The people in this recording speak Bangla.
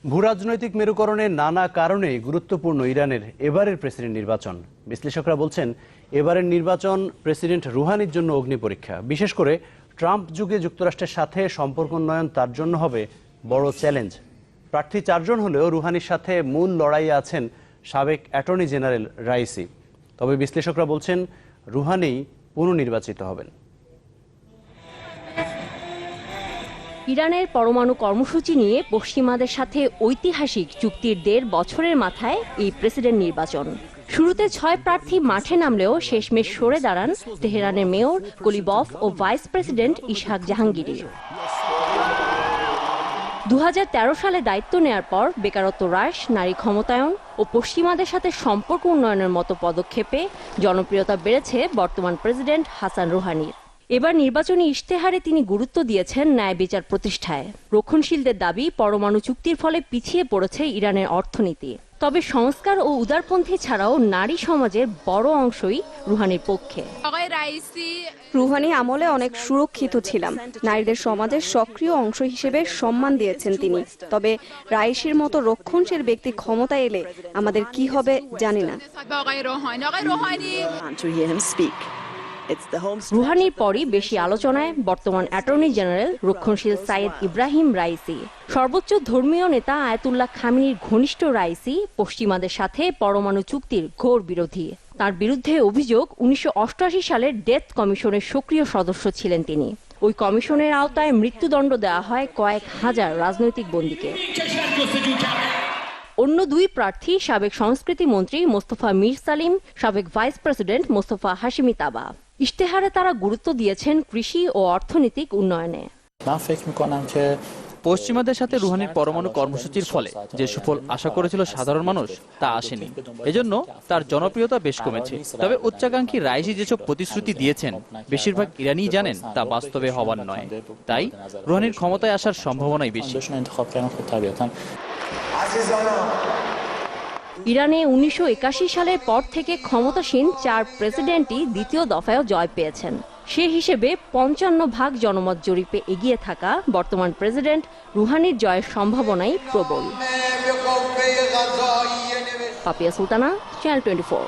ভূরাজনৈতিক মেরুকরণে নানা কারণে গুরুত্বপূর্ণ ইরানের এবারের প্রেসিডেন্ট নির্বাচন। বিশ্লেষকরা বলছেন, এবারের নির্বাচন প্রেসিডেন্ট রুহানির জন্য অগ্নিপরীক্ষা। বিশেষ করে ট্রাম্প যুগে যুক্তরাষ্ট্রের সাথে সম্পর্ক উন্নয়ন তার জন্য হবে বড় চ্যালেঞ্জ। প্রার্থী 4 জন হলেও রুহানির সাথে মূল লড়াইয়ে আছেন সাবেক অ্যাটর্নি জেনারেল রাইসি। তবে বিশ্লেষকরা বলছেন, রুহানিই পুনর্নির্বাচিত হবেন। ইরানের পরমাণু কর্মসূচি নিয়ে পশ্চিমাদের সাথে ঐতিহাসিক চুক্তির 1.5 বছরের মাথায় এই প্রেসিডেন্ট নির্বাচন। শুরুতে 6 প্রার্থী মাঠে নামলেও শেষমেশ সরে দাঁড়ান তেহরানের মেয়র কলিবফ ও ভাইস প্রেসিডেন্ট ইসহাক জাহাঙ্গীরি। 2013 সালে দায়িত্ব নেয়ার পর বেকারত্ব হ্রাস, নারী ক্ষমতায়ন ও পশ্চিমাদের সাথে সম্পর্ক উন্নয়নের মতো পদক্ষেপে জনপ্রিয়তা বেড়েছে বর্তমান প্রেসিডেন্ট হাসান রুহানির। এবার নির্বাচনী ইশতেহারে তিনি গুরুত্ব দিয়েছেন ন্যায় বিচার প্রতিষ্ঠায়। রক্ষণশীলদের দাবি, পরমাণু চুক্তির ফলে পিছিয়ে পড়েছে ইরানের অর্থনীতি। তবে সংস্কার ও উদারপন্থী ছাড়াও নারী সমাজের বড় অংশই রুহানির পক্ষে। রুহানি আমলে অনেক সুরক্ষিত ছিলাম। নারীদের সমাজের সক্রিয় অংশ হিসেবে সম্মান দিয়েছেন তিনি। তবে রাইসির মতো রক্ষণশীল ব্যক্তি ক্ষমতা এলে আমাদের কি হবে জানি না। রুহানির পরই বেশি আলোচনায় বর্তমান অ্যাটর্নি জেনারেল রক্ষণশীল সাইয়েদ ইব্রাহিম রাইসি। সর্বোচ্চ ধর্মীয় নেতা আয়াতুল্লাহ খামেনির ঘনিষ্ঠ রাইসি পশ্চিমাদের সাথে পরমাণু চুক্তির ঘোর বিরোধী। তার বিরুদ্ধে অভিযোগ, 1988 সালের ডেথ কমিশনের সক্রিয় সদস্য ছিলেন তিনি। ওই কমিশনের আওতায় মৃত্যুদণ্ড দেওয়া হয় কয়েক হাজার রাজনৈতিক বন্দীকে। অন্য 2 প্রার্থী সাবেক সংস্কৃতি মন্ত্রী মোস্তফা মীর সালিম, সাবেক ভাইস প্রেসিডেন্ট মোস্তফা হাশিমি তাবা। ইশতেহারে তারা গুরুত্ব দিয়েছেন কৃষি ও অর্থনৈতিক উন্নয়নে। পশ্চিমাদের সাথে রুহানির পরমাণু কর্মসূচির ফলে যে সুফল আশা করেছিল সাধারণ মানুষ, তা আসেনি। এজন্য তার জনপ্রিয়তা বেশ কমেছে। তবে উচ্চাকাঙ্ক্ষী রাইসি যেসব প্রতিশ্রুতি দিয়েছেন, বেশিরভাগ ইরানি জানেন তা বাস্তবে হবার নয়। তাই রুহানির ক্ষমতায় আসার সম্ভাবনাই বেশি। ইরানে 1981 সালের পর থেকে ক্ষমতাসীন 4 প্রেসিডেন্টই দ্বিতীয় দফায়ও জয় পেয়েছেন। সে হিসেবে 55% জনমত জরিপে এগিয়ে থাকা বর্তমান প্রেসিডেন্ট রুহানির জয়ের সম্ভাবনাই প্রবল। পাপিয়া সুলতানা, চ্যানেল 24।